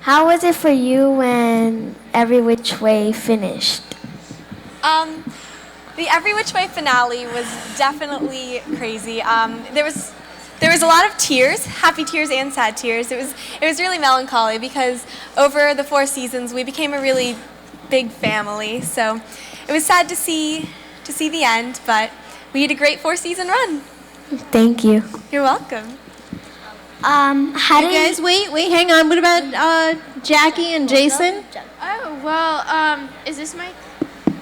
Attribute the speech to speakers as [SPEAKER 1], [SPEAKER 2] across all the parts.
[SPEAKER 1] How was it for you when Every Which Way finished?
[SPEAKER 2] The Every Which Way finale was definitely crazy. There was a lot of tears, happy tears and sad tears. It was really melancholy because over the 4 seasons we became a really big family. So it was sad to see the end, but we had a great 4-season run.
[SPEAKER 1] Thank you.
[SPEAKER 2] You're welcome.
[SPEAKER 3] How do you guys wait, hang on. What about Jackie and Jason?
[SPEAKER 4] Oh, well, is this mic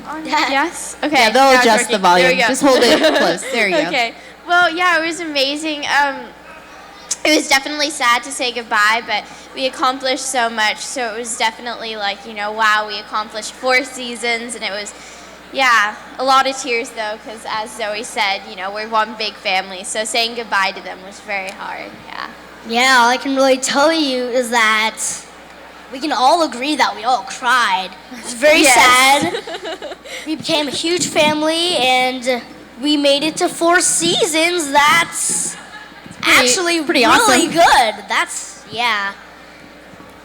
[SPEAKER 4] on? Yes? Okay.
[SPEAKER 3] Yeah, they'll
[SPEAKER 4] now it's
[SPEAKER 3] adjust
[SPEAKER 4] working.
[SPEAKER 3] the volume.
[SPEAKER 4] There we go.
[SPEAKER 3] Just hold it close. There you go.
[SPEAKER 4] Okay. Well, yeah, it was amazing. It was definitely sad to say goodbye, but we accomplished so much. So it was definitely like, wow, we accomplished 4 seasons, and it was, yeah, a lot of tears though, because as Zoe said, we're one big family. So saying goodbye to them was very hard. Yeah.
[SPEAKER 5] Yeah, all I can really tell you is that we can all agree that we all cried. It's very sad. We became a huge family, and we made it to 4 seasons. That's actually
[SPEAKER 3] pretty
[SPEAKER 5] really
[SPEAKER 3] awesome.
[SPEAKER 5] good. Yeah.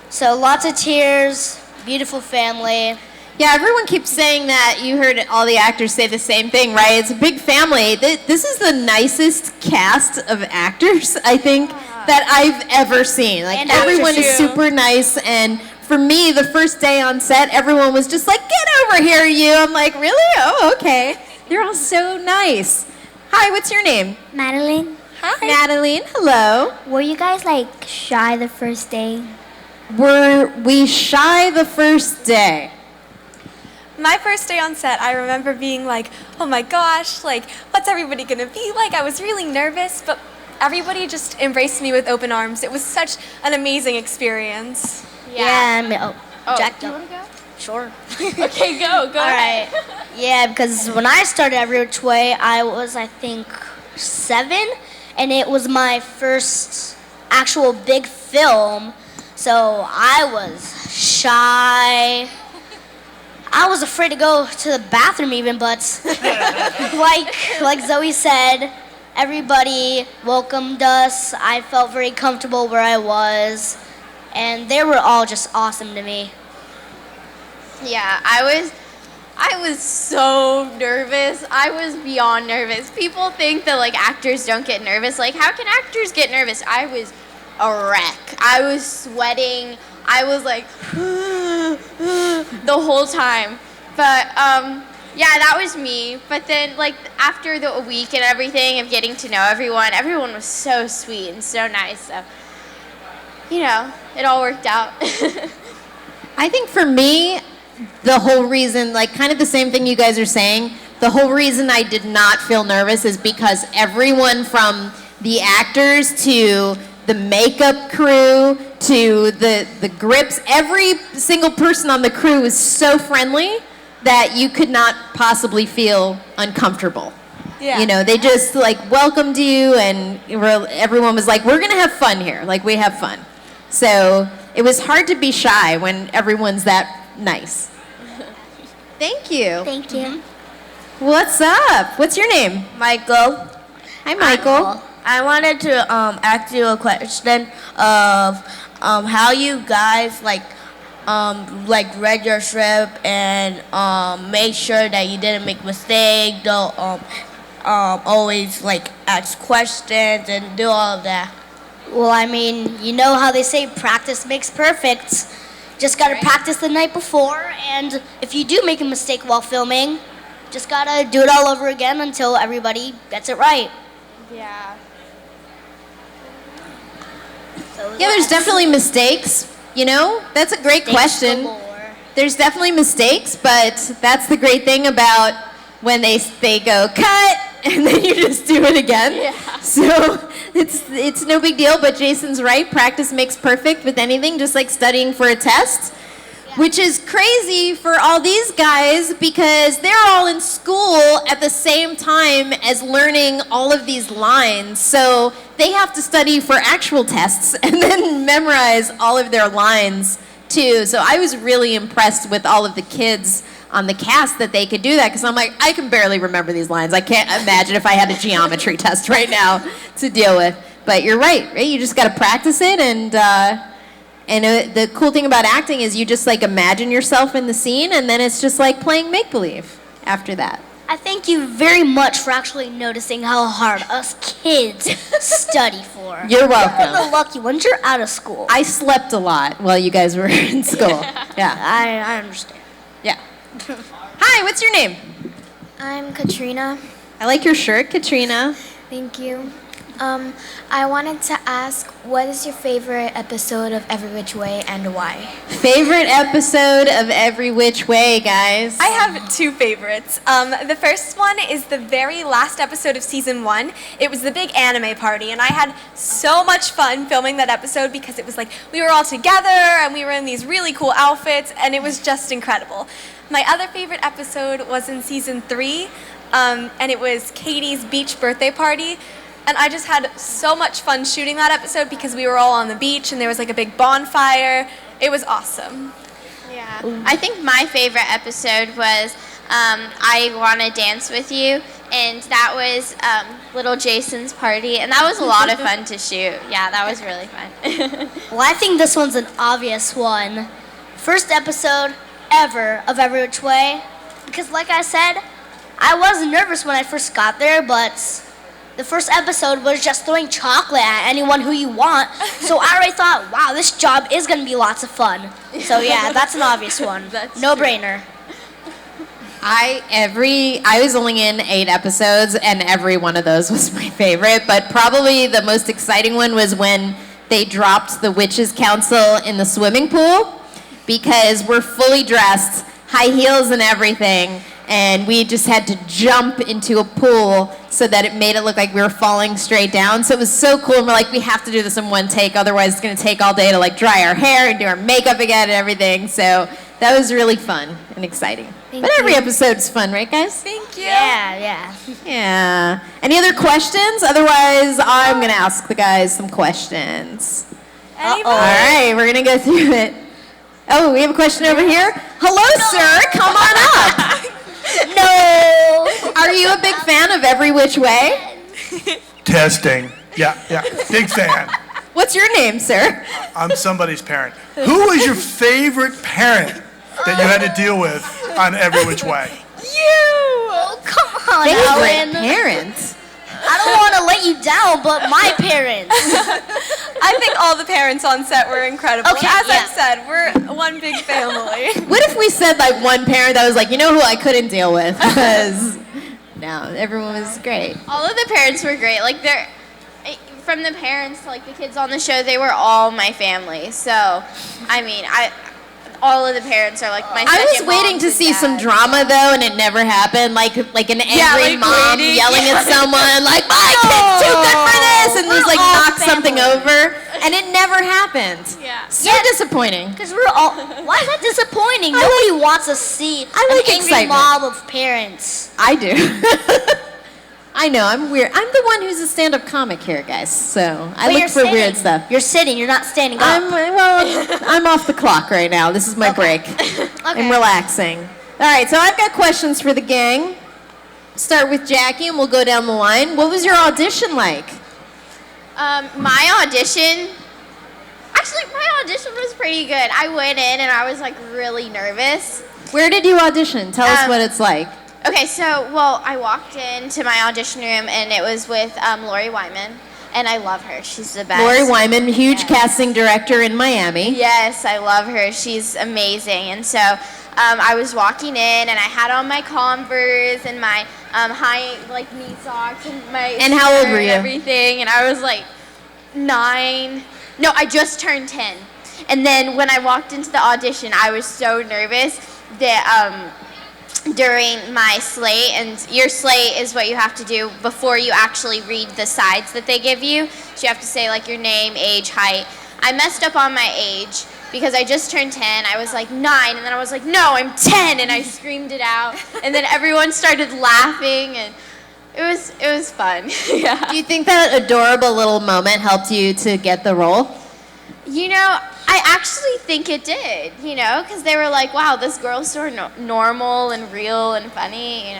[SPEAKER 5] So lots of tears, beautiful family.
[SPEAKER 3] Yeah, everyone keeps saying that. You heard all the actors say the same thing, right? It's a big family. This is the nicest cast of actors, I think, that I've ever seen. Like,
[SPEAKER 5] And
[SPEAKER 3] everyone is
[SPEAKER 5] actors,
[SPEAKER 3] super nice, and for me, the first day on set, everyone was just like, "Get over here, you!" I'm like, "Really? Oh, okay." You're all so nice. Hi, what's your name?
[SPEAKER 1] Madeline,
[SPEAKER 3] Hi. Madeline, hello.
[SPEAKER 1] were you guys shy the first day?
[SPEAKER 3] Were we shy the first day?
[SPEAKER 2] My first day on set, I remember being like, oh my gosh, what's everybody gonna be like? I was really nervous, but everybody just embraced me with open arms. It was such an amazing experience.
[SPEAKER 5] Yeah. Jack,
[SPEAKER 4] do you want to go?
[SPEAKER 5] Sure.
[SPEAKER 4] Okay, go
[SPEAKER 5] All
[SPEAKER 4] ahead.
[SPEAKER 5] right. Yeah, because when I started Every Which Way, I was, I think, 7, and it was my first actual big film, so I was shy. I was afraid to go to the bathroom even, but like Zoe said, everybody welcomed us. I felt very comfortable where I was, and they were all just awesome to me.
[SPEAKER 4] Yeah, I was so nervous. I was beyond nervous. People think that actors don't get nervous. How can actors get nervous? I was a wreck. I was sweating. I was the whole time. But yeah, that was me. But then after the week and everything of getting to know everyone was so sweet and so nice. So it all worked out.
[SPEAKER 3] I think for me, the whole reason, kind of the same thing you guys are saying, the whole reason I did not feel nervous is because everyone from the actors to the makeup crew to the grips, every single person on the crew was so friendly that you could not possibly feel uncomfortable.
[SPEAKER 2] Yeah.
[SPEAKER 3] They just welcomed you, and everyone was like, we're going to have fun here. We have fun. So it was hard to be shy when everyone's that nice. Thank you.
[SPEAKER 1] Thank you.
[SPEAKER 3] What's up? What's your name?
[SPEAKER 6] Michael,
[SPEAKER 3] Hi, Michael.
[SPEAKER 6] I wanted to ask you a question of how you guys read your script and made sure that you didn't make mistakes. Don't always ask questions and do all of that.
[SPEAKER 5] Well, I mean, you know how they say practice makes perfect. Just gotta practice the night before, and if you do make a mistake while filming, just gotta do it all over again until everybody gets it right.
[SPEAKER 4] Yeah.
[SPEAKER 3] Yeah, there's definitely mistakes. That's a great question. There's definitely mistakes, but that's the great thing about when they go cut and then you just do it again.
[SPEAKER 4] Yeah.
[SPEAKER 3] So it's no big deal, but Jason's right. Practice makes perfect with anything, just like studying for a test. Which is crazy for all these guys because they're all in school at the same time as learning all of these lines. So they have to study for actual tests and then memorize all of their lines too. So I was really impressed with all of the kids on the cast that they could do that because I'm like, I can barely remember these lines. I can't imagine if I had a geometry test right now to deal with. But you're right? You just got to practice it And the cool thing about acting is you just like imagine yourself in the scene, and then it's just like playing make-believe after that.
[SPEAKER 5] I thank you very much for actually noticing how hard us kids study for.
[SPEAKER 3] You're
[SPEAKER 5] You're
[SPEAKER 3] welcome.
[SPEAKER 5] the lucky ones. You're out of school.
[SPEAKER 3] I slept a lot while you guys were in school. Yeah.
[SPEAKER 5] I understand.
[SPEAKER 3] Yeah. Hi, what's your name?
[SPEAKER 1] I'm Katrina.
[SPEAKER 3] I like your shirt, Katrina.
[SPEAKER 1] Thank you. I wanted to ask, what is your favorite episode of Every Which Way and why?
[SPEAKER 3] Favorite episode of Every Which Way, guys?
[SPEAKER 2] I have two favorites. The first one is the very last episode of season 1. It was the big anime party, and I had so much fun filming that episode because it was like we were all together and we were in these really cool outfits, and it was just incredible. My other favorite episode was in season 3, and it was Katie's beach birthday party. And I just had so much fun shooting that episode because we were all on the beach and there was like a big bonfire. It was awesome.
[SPEAKER 4] Yeah. I think my favorite episode was I Wanna Dance With You, and that was little Jason's party, and that was a lot of fun to shoot. Yeah, that was really fun.
[SPEAKER 5] Well, I think this one's an obvious one. First episode ever of Every Which Way. Because like I said, I was nervous when I first got there, but the first episode was just throwing chocolate at anyone who you want. So I already thought, wow, this job is going to be lots of fun. So yeah, that's an obvious one. No brainer.
[SPEAKER 3] I was only in 8 episodes, and every one of those was my favorite, but probably the most exciting one was when they dropped the Witches' Council in the swimming pool, because we're fully dressed, high heels and everything, and we just had to jump into a pool so that it made it look like we were falling straight down. So it was so cool, and we're like, we have to do this in one take, otherwise it's gonna take all day to like dry our hair and do our makeup again and everything. So that was really fun and exciting. But every episode's fun, right guys?
[SPEAKER 2] Thank you.
[SPEAKER 5] Yeah.
[SPEAKER 3] Yeah. Any other questions? Otherwise, I'm gonna ask the guys some questions.
[SPEAKER 2] Anybody?
[SPEAKER 3] All right, we're gonna go through it. Oh, we have a question over here. Hello, sir. Come on up.
[SPEAKER 5] No.
[SPEAKER 3] Are you a big fan of Every Which Way?
[SPEAKER 7] Testing. Yeah, big fan.
[SPEAKER 3] What's your name, sir?
[SPEAKER 7] I'm somebody's parent. Who was your favorite parent that you had to deal with on Every Which Way?
[SPEAKER 5] Oh, come on,
[SPEAKER 3] Favorite
[SPEAKER 5] Ellen.
[SPEAKER 3] parent?
[SPEAKER 5] I don't want to let you down, but my parents.
[SPEAKER 2] I think all the parents on set were incredible.
[SPEAKER 5] Okay,
[SPEAKER 2] As
[SPEAKER 5] yeah.
[SPEAKER 2] I've said, we're one big family.
[SPEAKER 3] What if we said like one parent that was like, you know who I couldn't deal with? Because no, everyone was great.
[SPEAKER 4] All of the parents were great. Like from the parents to like the kids on the show, they were all my family. So, I mean, all of the parents are like my second
[SPEAKER 3] I was waiting
[SPEAKER 4] moms
[SPEAKER 3] to
[SPEAKER 4] and
[SPEAKER 3] see some
[SPEAKER 4] dads.
[SPEAKER 3] drama though, and it never happened. Like an angry
[SPEAKER 2] like
[SPEAKER 3] mom
[SPEAKER 2] waiting.
[SPEAKER 3] yelling at someone, like my kid's too good for this, and just like
[SPEAKER 5] all
[SPEAKER 3] knock something over, and it never happened.
[SPEAKER 4] Yeah.
[SPEAKER 3] So disappointing.
[SPEAKER 5] Because we're all. Why is that disappointing? Nobody wants to see
[SPEAKER 3] I like
[SPEAKER 5] an angry
[SPEAKER 3] excitement.
[SPEAKER 5] mob of parents.
[SPEAKER 3] I do. I know, I'm weird. I'm the one who's a stand-up comic here, guys. So I
[SPEAKER 5] But
[SPEAKER 3] look
[SPEAKER 5] you're
[SPEAKER 3] for weird
[SPEAKER 5] sitting.
[SPEAKER 3] stuff.
[SPEAKER 5] You're sitting. You're not standing up.
[SPEAKER 3] I'm off the clock right now. This is my break. I'm relaxing. All right, so I've got questions for the gang. Start with Jackie, and we'll go down the line. What was your audition like?
[SPEAKER 4] My audition was pretty good. I went in and I was like really nervous.
[SPEAKER 3] Where did you audition? Tell us what it's like.
[SPEAKER 4] Okay, I walked into my audition room and it was with Lori Wyman, and I love her. She's the best.
[SPEAKER 3] Lori Wyman, huge casting director in Miami.
[SPEAKER 4] Yes, I love her. She's amazing. And so I was walking in and I had on my Converse and my high like knee socks and my
[SPEAKER 3] And how old
[SPEAKER 4] shirt
[SPEAKER 3] were you?
[SPEAKER 4] and everything, and I was like 9. No, I just turned 10. And then when I walked into the audition, I was so nervous that during my slate, and your slate is what you have to do before you actually read the sides that they give you. So you have to say like your name, age, height. I messed up on my age because I just turned 10. I was like 9, and then I was like, no, I'm 10, and I screamed it out. And then everyone started laughing, and it was fun. Yeah.
[SPEAKER 3] Do you think that adorable little moment helped you to get the role?
[SPEAKER 4] You know, I actually think it did, because they were like, wow, this girl's so normal and real and funny,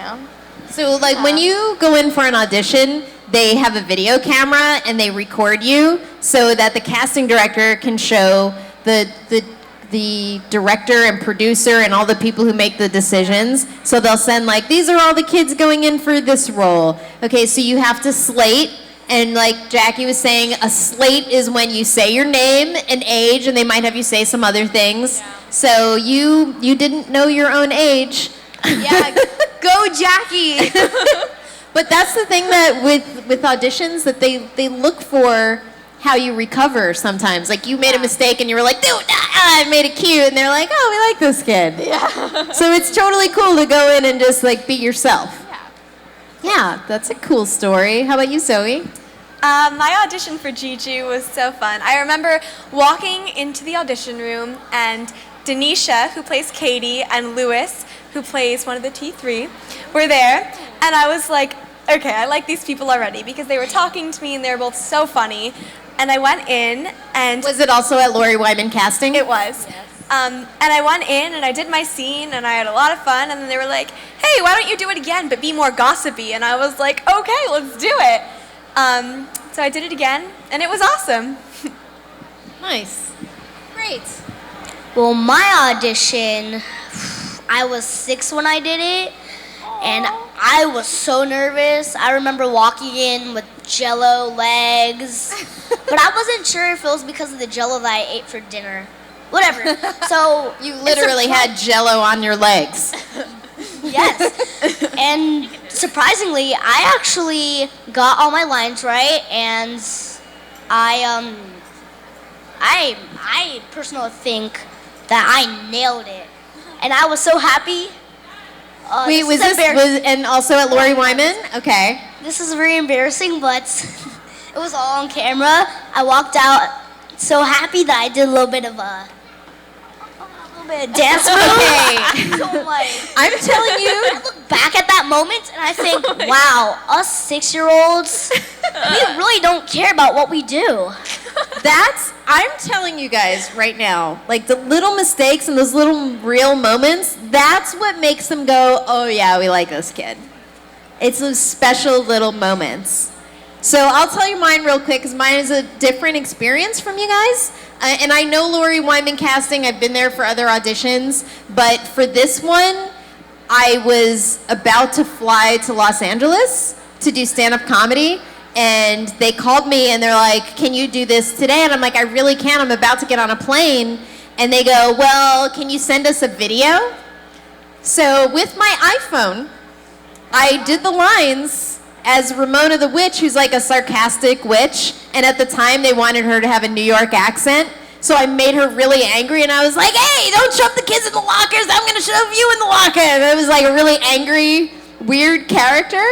[SPEAKER 3] So, like, when you go in for an audition, they have a video camera and they record you so that the casting director can show the director and producer and all the people who make the decisions. So they'll send like, these are all the kids going in for this role. Okay, so you have to slate. And like Jackie was saying, a slate is when you say your name and age, and they might have you say some other things. Yeah. So you didn't know your own age.
[SPEAKER 2] Yeah, go Jackie.
[SPEAKER 3] But that's the thing that with auditions, that they look for how you recover sometimes. Like you made a mistake and you were like, dude, I made it cute. And they're like, oh, we like this kid. Yeah. So it's totally cool to go in and just like be yourself. Yeah, that's a cool story. How about you, Zoe?
[SPEAKER 2] My audition for Gigi was so fun. I remember walking into the audition room and Denisha, who plays Katie, and Lewis, who plays one of the T3, were there. And I was like, okay, I like these people already because they were talking to me and they were both so funny. And I went in and...
[SPEAKER 3] Was it also at Lori Wyman Casting?
[SPEAKER 2] It was. Yes. And I went in and I did my scene and I had a lot of fun. And then they were like, hey, why don't you do it again but be more gossipy? And I was like, okay, let's do it. So I did it again and it was awesome.
[SPEAKER 3] Nice. Great.
[SPEAKER 5] Well, my audition, I was 6 when I did it, and I was so nervous. I remember walking in with Jell-O legs, but I wasn't sure if it was because of the Jell-O that I ate for dinner. Whatever. So
[SPEAKER 3] you literally had Jell-O on your legs.
[SPEAKER 5] Yes. And surprisingly, I actually got all my lines right, and I personally think that I nailed it, and I was so happy.
[SPEAKER 3] Wait, was and also at Lori Wyman? Okay.
[SPEAKER 5] This is very embarrassing, but it was all on camera. I walked out so happy that I did a little bit of dance move.
[SPEAKER 3] Okay.
[SPEAKER 5] So like,
[SPEAKER 3] I'm telling you,
[SPEAKER 5] I look back at that moment and I think, wow, us 6-year-olds, we really don't care about what we do.
[SPEAKER 3] I'm telling you guys right now, like the little mistakes and those little real moments, that's what makes them go, oh yeah, we like this kid. It's those special little moments. So I'll tell you mine real quick because mine is a different experience from you guys. And I know Lori Wyman Casting, I've been there for other auditions, but for this one, I was about to fly to Los Angeles to do stand-up comedy. And they called me and they're like, can you do this today? And I'm like, I really can. I'm about to get on a plane. And they go, well, can you send us a video? So with my iPhone, I did the lines as Ramona the Witch, who's like a sarcastic witch. And at the time, they wanted her to have a New York accent. So I made her really angry. And I was like, hey, don't shove the kids in the lockers. I'm going to shove you in the locker. And it was like a really angry, weird character.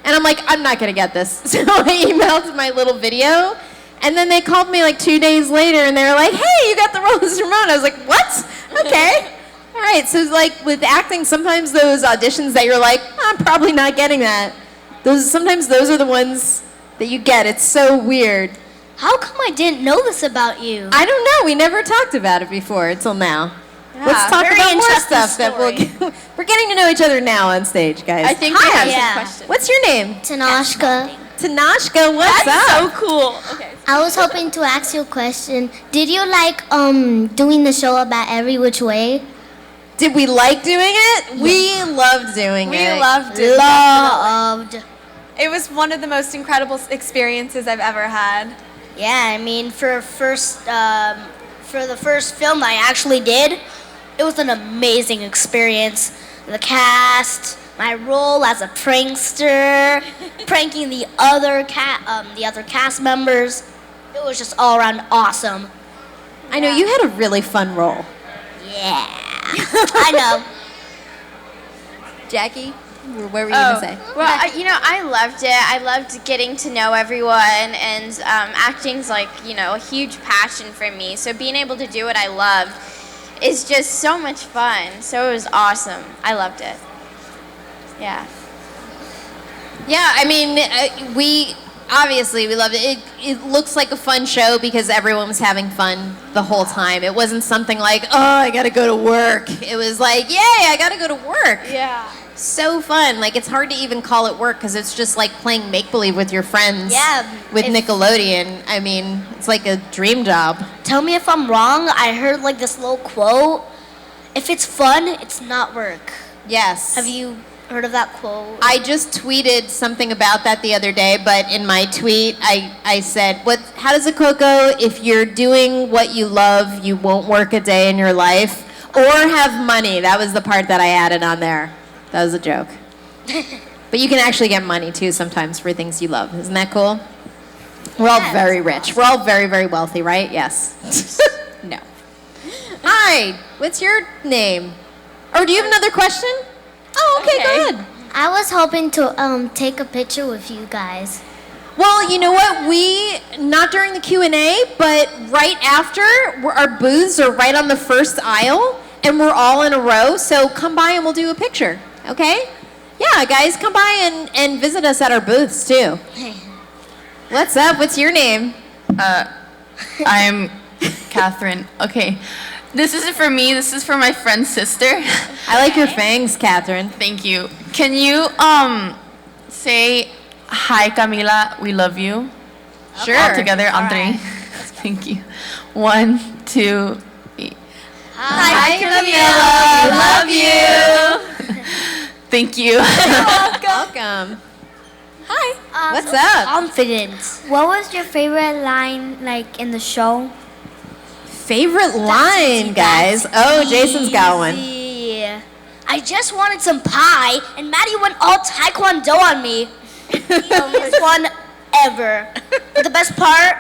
[SPEAKER 3] And I'm like, I'm not going to get this. So I emailed my little video. And then they called me like 2 days later and they were like, hey, you got the role as Ramona. I was like, what? Okay. All right. So like with acting, sometimes those auditions that you're like, I'm probably not getting that. Sometimes those are the ones that you get. It's so weird.
[SPEAKER 5] How come I didn't know this about you?
[SPEAKER 3] I don't know. We never talked about it before until now.
[SPEAKER 2] Yeah,
[SPEAKER 3] let's talk
[SPEAKER 5] very
[SPEAKER 3] about more
[SPEAKER 5] interesting
[SPEAKER 3] stuff that we're getting to know each other now on stage, guys.
[SPEAKER 2] I think we have some questions.
[SPEAKER 3] What's your name?
[SPEAKER 5] Tanashka.
[SPEAKER 3] Tanashka, what's up?
[SPEAKER 2] So cool. Okay.
[SPEAKER 1] I was hoping to ask you a question. Did you like doing the show about Every Which Way?
[SPEAKER 3] Did we like doing it? We loved doing it.
[SPEAKER 2] We loved it.
[SPEAKER 5] Loved.
[SPEAKER 2] It was one of the most incredible experiences I've ever had.
[SPEAKER 5] Yeah, I mean, for the first film I actually did, it was an amazing experience. The cast, my role as a prankster, pranking the other cast members. It was just all around awesome.
[SPEAKER 3] I know you had a really fun role.
[SPEAKER 5] Yeah, I know.
[SPEAKER 3] Jackie, what were you gonna say?
[SPEAKER 4] Well, I loved it. I loved getting to know everyone, and acting's like, a huge passion for me. So being able to do what I loved is just so much fun. So it was awesome. I loved it. Yeah.
[SPEAKER 3] Yeah, I mean, we loved it. It looks like a fun show because everyone was having fun the whole time. It wasn't something like, oh, I gotta go to work. It was like, yay, I gotta go to work.
[SPEAKER 2] Yeah.
[SPEAKER 3] So fun. Like, it's hard to even call it work because it's just like playing make-believe with your friends.
[SPEAKER 5] Yeah.
[SPEAKER 3] With Nickelodeon. I mean, it's like a dream job.
[SPEAKER 5] tell me if I'm wrong. I heard like this little quote. If it's fun, it's not work.
[SPEAKER 3] Yes.
[SPEAKER 5] Have you heard of that quote?
[SPEAKER 3] I just tweeted something about that the other day, but in my tweet, I said, how does the quote go? If you're doing what you love, you won't work a day in your life or have money. That was the part that I added on there. That was a joke. But you can actually get money, too, sometimes for things you love. Isn't that cool? We're all very rich. We're all very, very wealthy, right? Yes. No. Hi. What's your name? Or do you have another question? Oh, okay, go ahead.
[SPEAKER 1] I was hoping to take a picture with you guys.
[SPEAKER 3] Well, you know what? We, not during the Q&A, but right after, our booths are right on the first aisle, and we're all in a row, so come by and we'll do a picture, okay? Yeah, guys, come by and visit us at our booths, too. What's up? What's your name?
[SPEAKER 8] I'm Catherine. Okay. This isn't for me. This is for my friend's sister.
[SPEAKER 3] I like your fangs, Catherine.
[SPEAKER 8] Thank you. Can you say, hi, Camila, we love you?
[SPEAKER 3] Sure.
[SPEAKER 8] All together on three. Thank you. 1, 2, 3.
[SPEAKER 3] Hi, Camila. We love you.
[SPEAKER 8] Thank you.
[SPEAKER 3] Welcome.
[SPEAKER 2] Hi.
[SPEAKER 3] What's up?
[SPEAKER 1] Confidence. What was your favorite line like in the show?
[SPEAKER 3] Favorite line, guys. Oh, Jason's got one.
[SPEAKER 5] Yeah. I just wanted some pie, and Maddie went all taekwondo on me. Easiest one ever. But the best part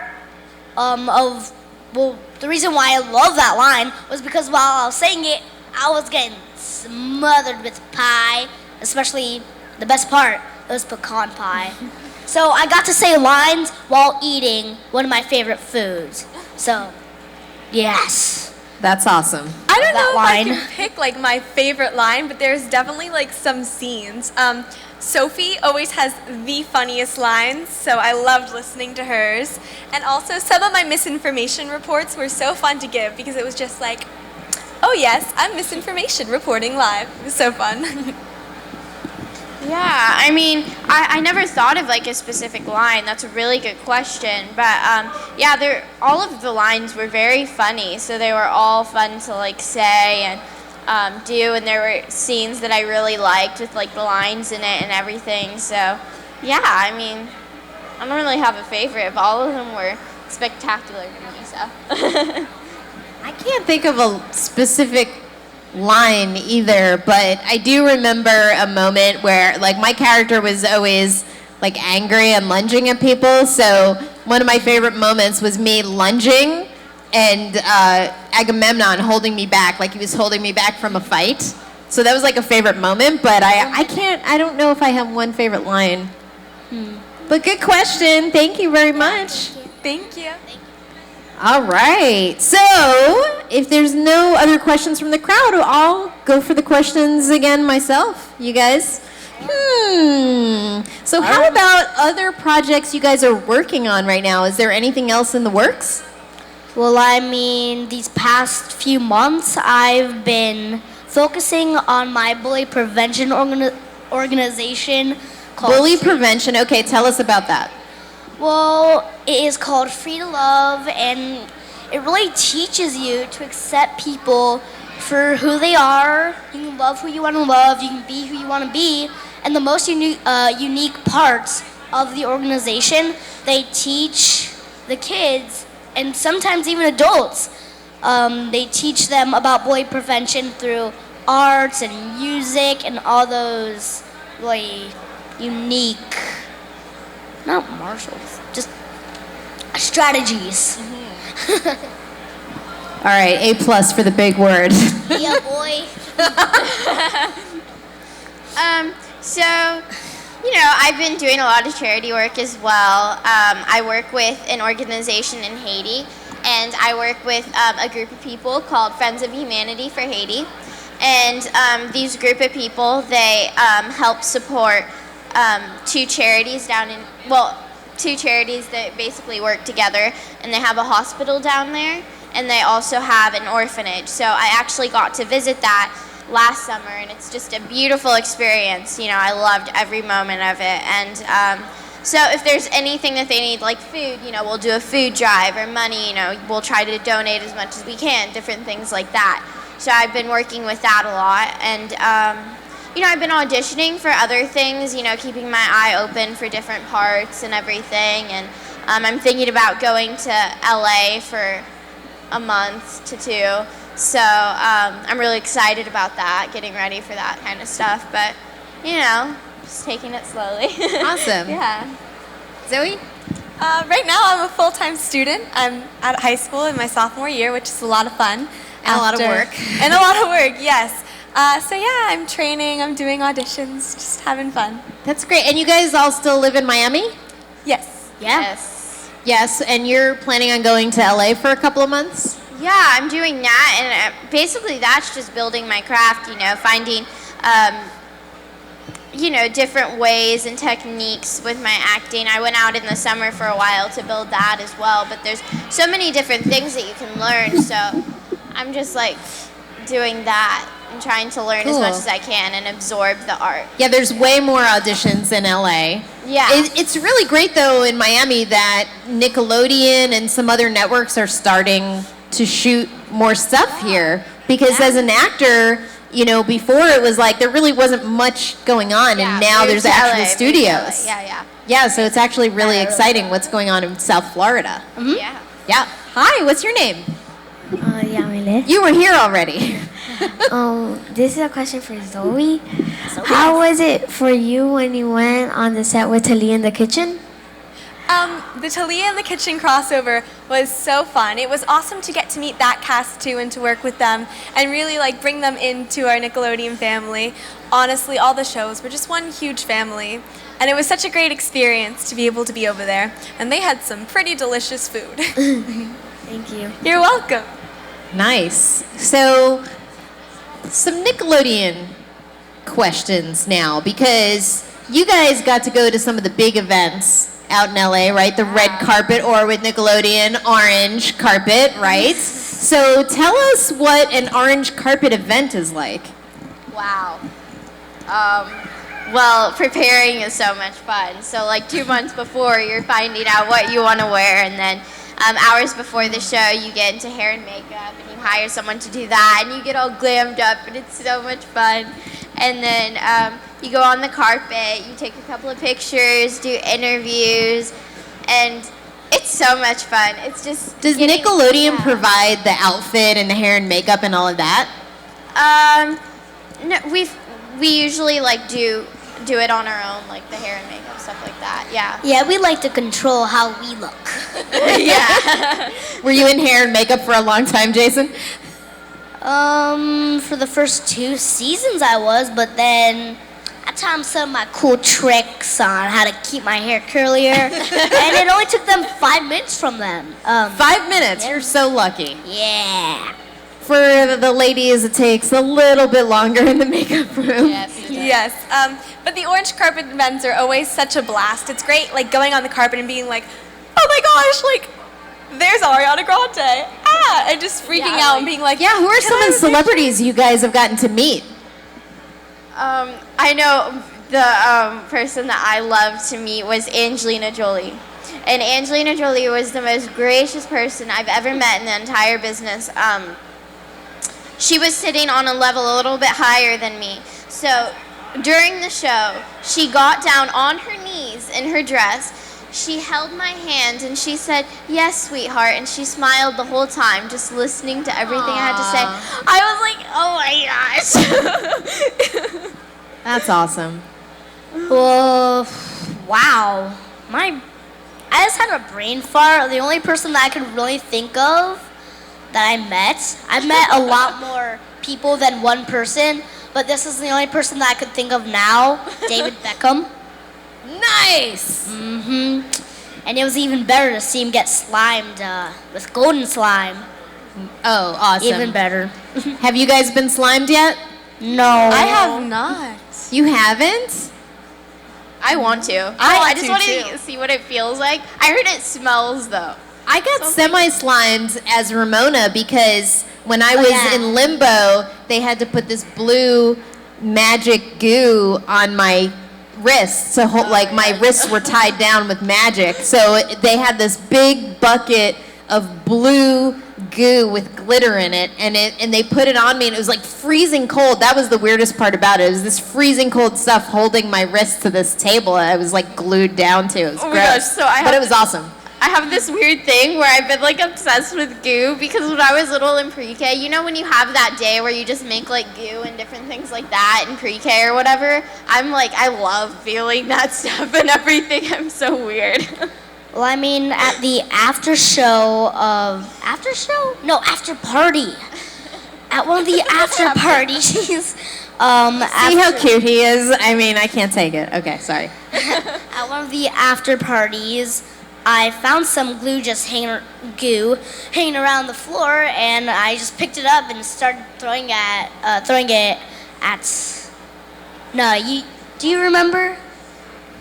[SPEAKER 5] the reason why I love that line was because while I was saying it, I was getting smothered with pie. Especially the best part was pecan pie. So I got to say lines while eating one of my favorite foods. So, yes.
[SPEAKER 3] That's awesome.
[SPEAKER 2] I don't know
[SPEAKER 5] that
[SPEAKER 2] if
[SPEAKER 5] line.
[SPEAKER 2] I can pick like my favorite line, but there's definitely like some scenes. Sophie always has the funniest lines, so I loved listening to hers. And also some of my misinformation reports were so fun to give because it was just like, oh yes, I'm misinformation reporting live. It was so fun.
[SPEAKER 4] Yeah, I mean, I never thought of like a specific line. That's a really good question. But yeah, all of the lines were very funny, so they were all fun to like say and do. And there were scenes that I really liked with like the lines in it and everything. So yeah, I mean, I don't really have a favorite, but all of them were spectacular to me. So
[SPEAKER 3] I can't think of a specific line either, but I do remember a moment where like my character was always like angry and lunging at people, so one of my favorite moments was me lunging and Agamemnon holding me back, like he was holding me back from a fight. So that was like a favorite moment, but I don't know if I have one favorite line. But good question. Thank you very much.
[SPEAKER 2] Thank you.
[SPEAKER 3] All right. So, if there's no other questions from the crowd, I'll go for the questions again myself. You guys? So, how about other projects you guys are working on right now? Is there anything else in the works?
[SPEAKER 5] Well, I mean, these past few months, I've been focusing on my bully prevention organization called
[SPEAKER 3] Bully prevention. Okay, tell us about that.
[SPEAKER 5] Well, it is called Free to Love, and it really teaches you to accept people for who they are. You can love who you want to love, you can be who you want to be, and the most unique parts of the organization, they teach the kids, and sometimes even adults, they teach them about bully prevention through arts and music and all those really unique, not martials, just strategies.
[SPEAKER 3] All right, A+ for the big word.
[SPEAKER 5] Yeah, boy.
[SPEAKER 4] So, you know, I've been doing a lot of charity work as well. I work with an organization in Haiti, and I work with a group of people called Friends of Humanity for Haiti. And these group of people, they help support two charities that basically work together, and they have a hospital down there, and they also have an orphanage. So I actually got to visit that last summer, and it's just a beautiful experience. You know, I loved every moment of it. And So if there's anything that they need, like food, we'll do a food drive, or money, we'll try to donate as much as we can, different things like that. So I've been working with that a lot, and I've been auditioning for other things, keeping my eye open for different parts and everything, and I'm thinking about going to LA for a month to 2, so I'm really excited about that, getting ready for that kind of stuff, but, just taking it slowly.
[SPEAKER 3] Awesome.
[SPEAKER 4] Yeah.
[SPEAKER 3] Zoe?
[SPEAKER 2] Right now, I'm a full-time student. I'm at high school in my sophomore year, which is a lot of fun.
[SPEAKER 3] And a lot of work.
[SPEAKER 2] And a lot of work, yes. So yeah, I'm training, I'm doing auditions, just having fun.
[SPEAKER 3] That's great. And you guys all still live in Miami?
[SPEAKER 2] Yes.
[SPEAKER 3] Yeah.
[SPEAKER 4] Yes.
[SPEAKER 3] Yes, and you're planning on going to LA for a couple of months?
[SPEAKER 4] Yeah, I'm doing that, and basically that's just building my craft, finding, different ways and techniques with my acting. I went out in the summer for a while to build that as well, but there's so many different things that you can learn, so I'm just doing that and trying to learn as much as I can and absorb the art.
[SPEAKER 3] Yeah, there's way more auditions in LA.
[SPEAKER 4] Yeah.
[SPEAKER 3] It's really great, though, in Miami that Nickelodeon and some other networks are starting to shoot more stuff here. Because as an actor, before it was there really wasn't much going on, and now there's actual studios.
[SPEAKER 4] Yeah.
[SPEAKER 3] Yeah, so it's actually really exciting what's going on in South Florida.
[SPEAKER 4] Mm-hmm. Yeah.
[SPEAKER 3] Yeah. Hi, what's your name?
[SPEAKER 9] Yamile.
[SPEAKER 3] You were here already.
[SPEAKER 9] This is a question for Zoe. How was it for you when you went on the set with Talia in the kitchen?
[SPEAKER 2] The Talia in the Kitchen crossover was so fun. It was awesome to get to meet that cast too and to work with them and really bring them into our Nickelodeon family. Honestly, all the shows were just one huge family. And it was such a great experience to be able to be over there. And they had some pretty delicious food.
[SPEAKER 9] Thank you.
[SPEAKER 2] You're welcome.
[SPEAKER 3] Nice. So, some Nickelodeon questions now, because you guys got to go to some of the big events out in LA, right? The red carpet, or with Nickelodeon, orange carpet, right? So tell us what an orange carpet event is like.
[SPEAKER 4] Wow. Well, preparing is so much fun. So 2 months before, you're finding out what you want to wear, and then hours before the show, you get into hair and makeup, and you hire someone to do that, and you get all glammed up, and it's so much fun. And then you go on the carpet, you take a couple of pictures, do interviews, and it's so much fun. It's just
[SPEAKER 3] Does Nickelodeon provide the outfit and the hair and makeup and all of that?
[SPEAKER 4] No, we usually do it on our own, the hair and makeup, stuff like that. Yeah.
[SPEAKER 5] Yeah, we like to control how we look.
[SPEAKER 4] Yeah.
[SPEAKER 3] Were you in hair and makeup for a long time, Jason?
[SPEAKER 5] For the first 2 seasons I was, but then I taught them some of my cool tricks on how to keep my hair curlier, and it only took them 5 minutes from them.
[SPEAKER 3] 5 minutes, you're so lucky.
[SPEAKER 5] Yeah.
[SPEAKER 3] For the ladies, it takes a little bit longer in the makeup room.
[SPEAKER 2] Yes. But the orange carpet events are always such a blast. It's great, going on the carpet and being oh my gosh, there's Ariana Grande. And just freaking out and being
[SPEAKER 3] yeah, who are some of the celebrities you guys have gotten to meet?
[SPEAKER 4] I know the person that I loved to meet was Angelina Jolie. And Angelina Jolie was the most gracious person I've ever met in the entire business. She was sitting on a level a little bit higher than me. So during the show, she got down on her knees in her dress. She held my hand and she said, "Yes, sweetheart," and she smiled the whole time, just listening to everything I had to say. I was like, oh my gosh.
[SPEAKER 3] That's awesome.
[SPEAKER 5] Well, wow. I just had a brain fart. The only person that I could really think of that I met a lot more people than one person, but this is the only person that I could think of now, David Beckham.
[SPEAKER 3] Nice!
[SPEAKER 5] And it was even better to see him get slimed with golden slime.
[SPEAKER 3] Oh, awesome.
[SPEAKER 5] Even better.
[SPEAKER 3] Have you guys been slimed yet?
[SPEAKER 5] No.
[SPEAKER 2] I have not.
[SPEAKER 3] You haven't?
[SPEAKER 4] I want to. I just want to see what it feels like. I heard it smells, though.
[SPEAKER 3] I got semi-slimed as Ramona because when I was in limbo, they had to put this blue magic goo on my wrists to hold, like my wrists were tied down with magic. So they had this big bucket of blue goo with glitter in it, and they put it on me, and it was like freezing cold. That was the weirdest part about it. It was this freezing cold stuff holding my wrist to this table. I was like glued down to. It was
[SPEAKER 4] Oh my
[SPEAKER 3] gross,
[SPEAKER 4] gosh,
[SPEAKER 3] but it was awesome.
[SPEAKER 4] I have this weird thing where I've been like obsessed with goo because when I was little in pre-K, you know when you have that day where you just make like goo and different things like that in pre-K or whatever? I'm like, I love feeling that stuff and everything. I'm so weird.
[SPEAKER 5] Well, I mean, at the after party. At one of the after parties,
[SPEAKER 3] See how cute he is? I mean, I can't take it. Okay, sorry.
[SPEAKER 5] at one of the after parties, I found some glue hanging around the floor, and I just picked it up and started throwing it at. No, do you remember?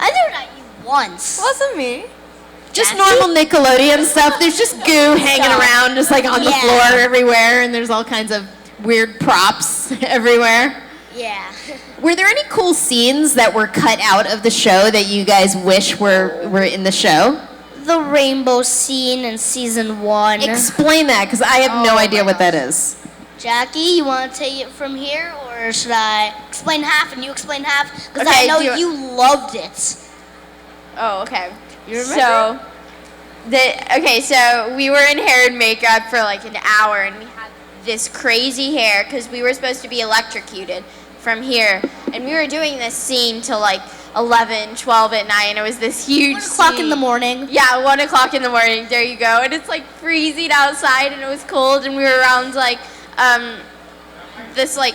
[SPEAKER 5] I threw it at you once.
[SPEAKER 2] Wasn't me.
[SPEAKER 3] Just normal Nickelodeon stuff. There's just goo hanging around, just like on the floor everywhere, and there's all kinds of weird props everywhere.
[SPEAKER 5] Yeah.
[SPEAKER 3] Were there any cool scenes that were cut out of the show that you guys wish were in the show?
[SPEAKER 5] The rainbow scene in season 1.
[SPEAKER 3] Explain that, because I have no idea what that is.
[SPEAKER 5] Jackie, you want to take it from here, or should I explain half and you explain half? Because
[SPEAKER 4] Okay,
[SPEAKER 5] I know you loved it.
[SPEAKER 4] Oh, okay.
[SPEAKER 5] You remember?
[SPEAKER 4] So we were in hair and makeup for like an hour, and we had this crazy hair because we were supposed to be electrocuted from here, and we were doing this scene till like 11, 12 at night, and it was this huge
[SPEAKER 5] 1 o'clock in
[SPEAKER 4] scene.
[SPEAKER 5] the morning.
[SPEAKER 4] Yeah, 1 o'clock in the morning. There you go. And it's like freezing outside, and it was cold, and we were around like this like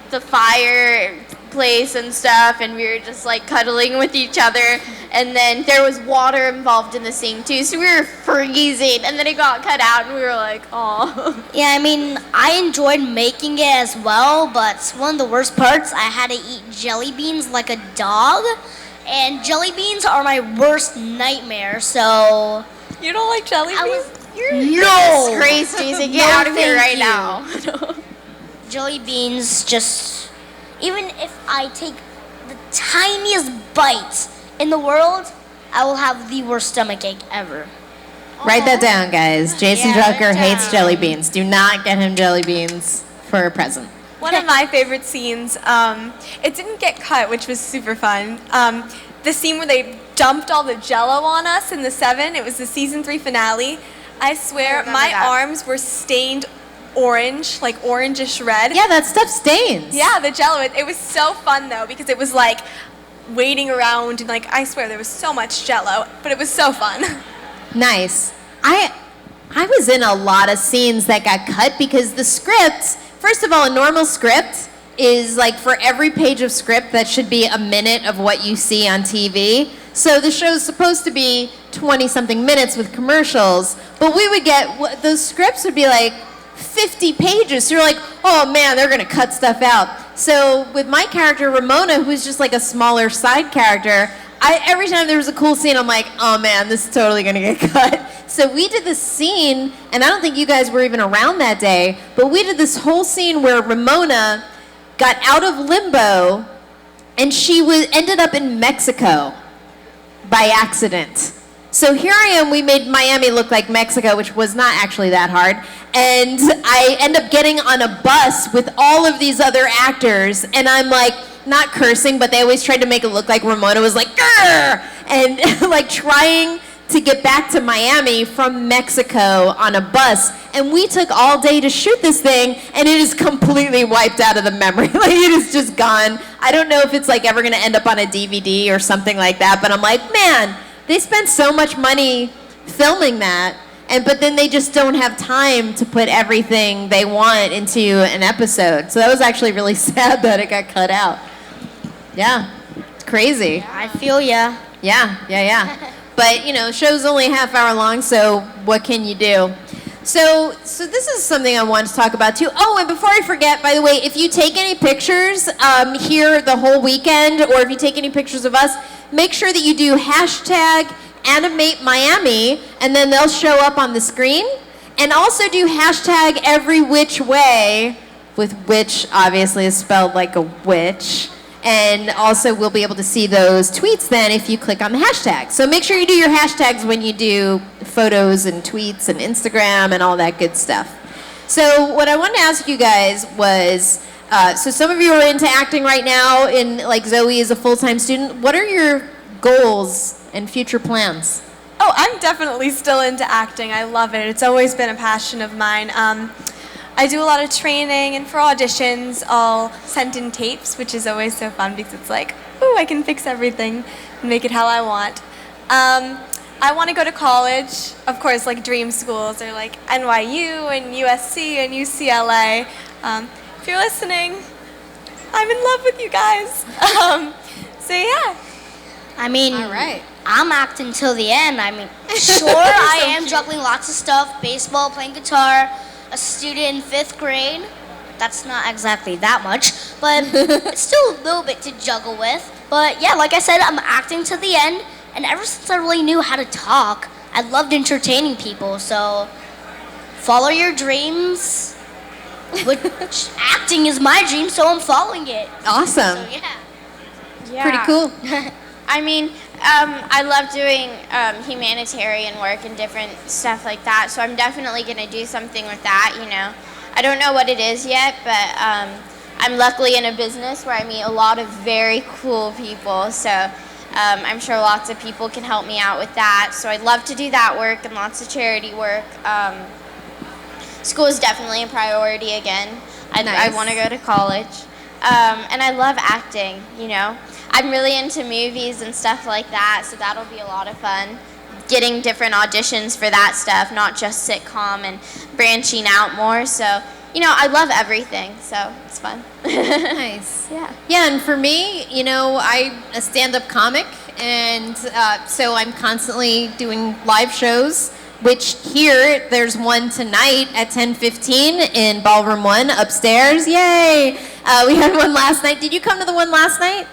[SPEAKER 4] the fire place and stuff, and we were just like cuddling with each other, and then there was water involved in the scene too, so we were freezing, and then it got cut out, and we were like, oh.
[SPEAKER 5] Yeah, I mean, I enjoyed making it as well, but one of the worst parts, I had to eat jelly beans like a dog, and jelly beans are my worst nightmare, so...
[SPEAKER 2] You don't like jelly beans?
[SPEAKER 5] No!
[SPEAKER 4] Disgrace, Jason. Get out of here right now.
[SPEAKER 5] Jelly beans just... Even if I take the tiniest bite in the world, I will have the worst stomachache ever.
[SPEAKER 3] Write that down, guys. Jason Drucker hates jelly beans. Do not get him jelly beans for a present.
[SPEAKER 2] One of my favorite scenes, it didn't get cut, which was super fun. The scene where they dumped all the Jell-O on us in the 7, it was the season 3 finale. I swear, my arms were stained orange, like orangish red.
[SPEAKER 3] Yeah, that stuff stains.
[SPEAKER 2] Yeah, the Jell-O. It was so fun though, because it was like waiting around, and like I swear there was so much Jell-O, but it was so fun.
[SPEAKER 3] Nice. I was in a lot of scenes that got cut because the script, first of all, a normal script is like for every page of script that should be a minute of what you see on TV. So the show's supposed to be 20-something minutes with commercials, but we would get, those scripts would be like 50 pages. So you're like, oh man, they're gonna cut stuff out. So with my character, Ramona, who's just like a smaller side character, every time there was a cool scene, I'm like, oh man, this is totally gonna get cut. So we did this scene, and I don't think you guys were even around that day, but we did this whole scene where Ramona got out of limbo, and she ended up in Mexico by accident. So here I am, we made Miami look like Mexico, which was not actually that hard, and I end up getting on a bus with all of these other actors, and I'm like, not cursing, but they always tried to make it look like Ramona was like, grr! And like trying to get back to Miami from Mexico on a bus, and we took all day to shoot this thing, and it is completely wiped out of the memory. Like, it is just gone. I don't know if it's like ever gonna end up on a DVD or something like that, but I'm like, man, they spent so much money filming that, but then they just don't have time to put everything they want into an episode. So that was actually really sad that it got cut out. Yeah, it's crazy.
[SPEAKER 5] I feel ya.
[SPEAKER 3] Yeah. But, you know, show's only a half hour long, so what can you do? So this is something I wanted to talk about too. Oh, and before I forget, by the way, if you take any pictures here the whole weekend, or if you take any pictures of us, make sure that you do hashtag Animate Miami, and then they'll show up on the screen. And also do hashtag every which way, with which obviously is spelled like a witch. And also, we'll be able to see those tweets then if you click on the hashtag. So make sure you do your hashtags when you do photos and tweets and Instagram and all that good stuff. So what I wanted to ask you guys was, so some of you are into acting right now, and like Zoe is a full-time student. What are your goals and future plans?
[SPEAKER 2] Oh, I'm definitely still into acting. I love it. It's always been a passion of mine. I do a lot of training, and for auditions, I'll send in tapes, which is always so fun because it's like, ooh, I can fix everything and make it how I want. I want to go to college. Of course, like dream schools are like NYU and USC and UCLA. If you're listening, I'm in love with you guys. So yeah.
[SPEAKER 5] I mean,
[SPEAKER 3] All right.
[SPEAKER 5] I'm acting till the end. I mean, sure, I am juggling lots of stuff, baseball, playing guitar, a student in 5th grade. That's not exactly that much, but it's still a little bit to juggle with. But yeah, like I said, I'm acting to the end, and ever since I really knew how to talk, I loved entertaining people. So follow your dreams, which acting is my dream, so I'm following it.
[SPEAKER 3] Awesome.
[SPEAKER 5] So yeah.
[SPEAKER 4] Yeah.
[SPEAKER 3] Pretty cool.
[SPEAKER 4] I mean, I love doing humanitarian work and different stuff like that, so I'm definitely going to do something with that, you know. I don't know what it is yet, but I'm luckily in a business where I meet a lot of very cool people, so I'm sure lots of people can help me out with that. So I'd love to do that work and lots of charity work. School is definitely a priority again. I want to go to college. And I love acting, you know. I'm really into movies and stuff like that, so that'll be a lot of fun. Getting different auditions for that stuff, not just sitcom, and branching out more. So, you know, I love everything, so it's fun.
[SPEAKER 3] Nice.
[SPEAKER 4] Yeah.
[SPEAKER 3] Yeah, and for me, you know, I'm a stand-up comic, and so I'm constantly doing live shows, which here, there's one tonight at 10:15 in Ballroom 1 upstairs. Yay! We had one last night. Did you come to the one last night?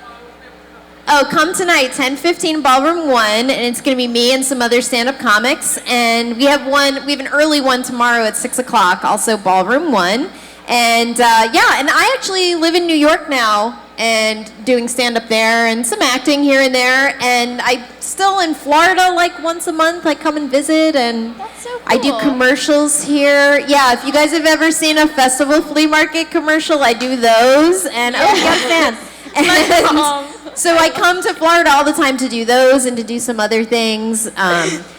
[SPEAKER 3] Oh, come tonight, 10:15 Ballroom 1, and it's going to be me and some other stand-up comics. And we have an early one tomorrow at 6 o'clock, also Ballroom 1. And yeah, and I actually live in New York now and doing stand-up there and some acting here and there. And I'm still in Florida like once a month. I come and visit, and
[SPEAKER 4] That's so cool.
[SPEAKER 3] I do commercials here. Yeah, if you guys have ever seen a festival flea market commercial, I do those. And oh, yeah, fan. And so I come to Florida all the time to do those and to do some other things.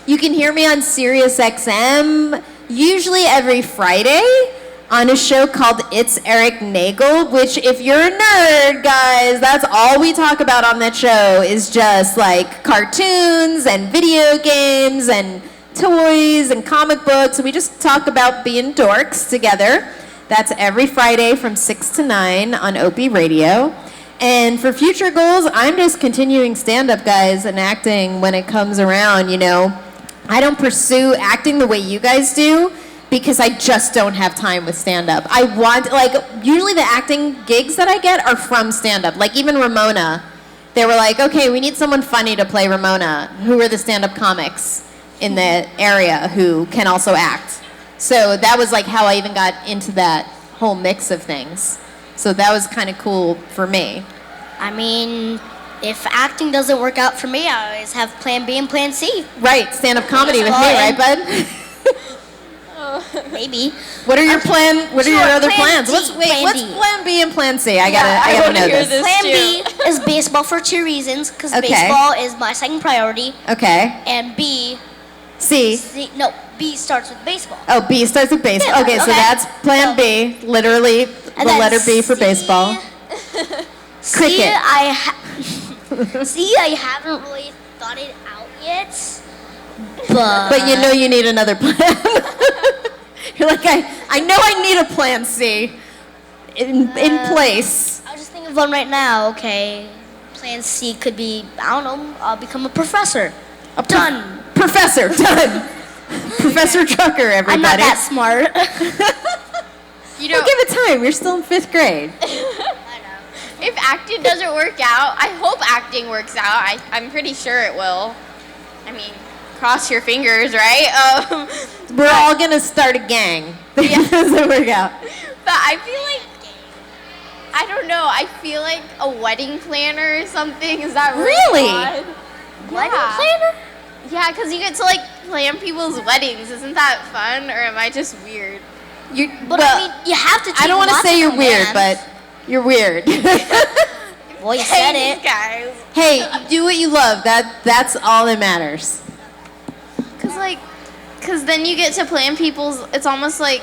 [SPEAKER 3] You can hear me on Sirius XM, usually every Friday, on a show called It's Eric Nagel, which if you're a nerd, guys, that's all we talk about on that show is just like cartoons and video games and toys and comic books. And we just talk about being dorks together. That's every Friday from 6 to 9 on Opie Radio. And for future goals, I'm just continuing stand-up, guys, and acting when it comes around, you know. I don't pursue acting the way you guys do because I just don't have time with stand-up. I want, like, usually the acting gigs that I get are from stand-up. Like, even Ramona, they were like, okay, we need someone funny to play Ramona. Who are the stand-up comics in the area who can also act? So that was, like, how I even got into that whole mix of things. So that was kind of cool for me.
[SPEAKER 5] I mean, if acting doesn't work out for me, I always have plan B and plan C.
[SPEAKER 3] Right, stand-up comedy with me, right, bud?
[SPEAKER 5] Maybe.
[SPEAKER 3] What are your What are your other
[SPEAKER 5] plan
[SPEAKER 3] plans?
[SPEAKER 5] D,
[SPEAKER 3] What's
[SPEAKER 5] plan D.
[SPEAKER 3] plan B and plan C? I gotta know this.
[SPEAKER 5] Plan B is baseball for 2 reasons, because
[SPEAKER 3] Okay.
[SPEAKER 5] baseball is my second priority,
[SPEAKER 3] Okay.
[SPEAKER 5] and B starts with baseball.
[SPEAKER 3] Oh, B starts with baseball.
[SPEAKER 5] Yeah,
[SPEAKER 3] Okay, so
[SPEAKER 5] okay.
[SPEAKER 3] that's plan B. Literally, the
[SPEAKER 5] And then
[SPEAKER 3] letter B for
[SPEAKER 5] C-
[SPEAKER 3] baseball. Cricket.
[SPEAKER 5] See, I haven't really thought it out yet, but
[SPEAKER 3] But you know you need another plan. You're like, I know I need a plan C in place.
[SPEAKER 5] I was just thinking of one right now. Okay, plan C could be, I don't know, I'll become a professor. Done.
[SPEAKER 3] Professor, done. Professor Drucker, everybody.
[SPEAKER 5] I'm not that smart.
[SPEAKER 4] You
[SPEAKER 3] Well,
[SPEAKER 4] know,
[SPEAKER 3] give it time. You're still in 5th grade.
[SPEAKER 4] if acting doesn't work out, I hope acting works out. I'm pretty sure it will. I mean, cross your fingers, right?
[SPEAKER 3] We're all gonna start a gang. If it doesn't work out.
[SPEAKER 4] But I feel like I don't know. I feel like a wedding planner or something. Is that
[SPEAKER 3] Really?
[SPEAKER 4] odd?
[SPEAKER 5] Wedding
[SPEAKER 4] Yeah.
[SPEAKER 5] planner?
[SPEAKER 4] Yeah, because you get to like plan people's weddings. Isn't that fun, or am I just weird?
[SPEAKER 5] But I mean, you have to take
[SPEAKER 3] I don't want to
[SPEAKER 5] lots
[SPEAKER 3] say
[SPEAKER 5] of
[SPEAKER 3] you're weird,
[SPEAKER 5] commands.
[SPEAKER 3] but you're weird.
[SPEAKER 5] Well, you said
[SPEAKER 4] Thanks,
[SPEAKER 5] it.
[SPEAKER 4] guys.
[SPEAKER 3] Hey, do what you love. That's all that matters.
[SPEAKER 4] Cause then you get to plan people's. It's almost like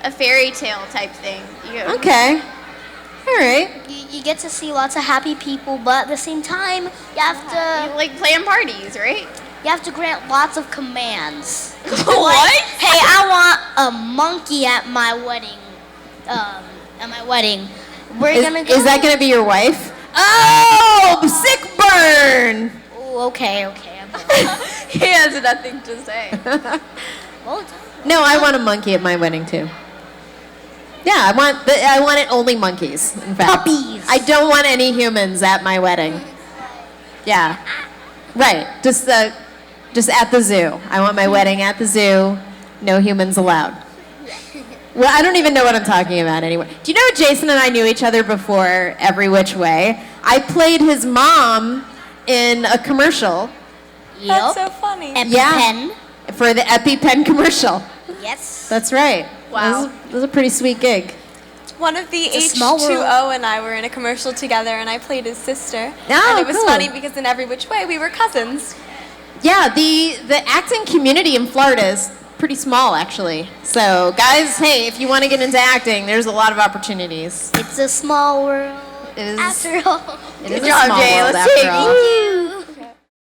[SPEAKER 4] a fairy tale type thing.
[SPEAKER 3] Okay. All right.
[SPEAKER 5] You get to see lots of happy people, but at the same time, you have
[SPEAKER 4] You
[SPEAKER 5] to
[SPEAKER 4] like plan parties, right?
[SPEAKER 5] grant lots of commands.
[SPEAKER 4] What?
[SPEAKER 5] Hey, I want a monkey at my wedding. We're gonna go.
[SPEAKER 3] Is that going to be your wife? Oh, sick burn.
[SPEAKER 5] Ooh, okay.
[SPEAKER 4] He has nothing to say.
[SPEAKER 5] Well,
[SPEAKER 3] No, I want a monkey at my wedding too. Yeah, I want it only monkeys. In fact,
[SPEAKER 5] Puppies.
[SPEAKER 3] I don't want any humans at my wedding. Yeah, right. Just at the zoo. I want my wedding at the zoo. No humans allowed. Well, I don't even know what I'm talking about anymore. Do you know Jason and I knew each other before Every Which Way? I played his mom in a commercial.
[SPEAKER 2] That's so funny.
[SPEAKER 5] EpiPen.
[SPEAKER 3] For the EpiPen commercial.
[SPEAKER 5] Yes.
[SPEAKER 3] That's right.
[SPEAKER 2] Wow.
[SPEAKER 3] That was a pretty sweet gig.
[SPEAKER 2] One of the
[SPEAKER 5] It's a small world.
[SPEAKER 2] H2O and I were in a commercial together, and I played his sister.
[SPEAKER 3] Oh,
[SPEAKER 2] and it was
[SPEAKER 3] cool.
[SPEAKER 2] funny because in Every Which Way we were cousins.
[SPEAKER 3] Yeah, the acting community in Florida is pretty small, actually. So, guys, hey, if you want to get into acting, there's a lot of opportunities.
[SPEAKER 5] It's a small world.
[SPEAKER 3] It is.
[SPEAKER 5] After all.
[SPEAKER 3] It is
[SPEAKER 4] Good
[SPEAKER 3] a
[SPEAKER 4] job,
[SPEAKER 3] small
[SPEAKER 4] Jay.
[SPEAKER 3] world
[SPEAKER 4] Let's
[SPEAKER 3] after
[SPEAKER 4] take
[SPEAKER 3] all.
[SPEAKER 5] Thank you.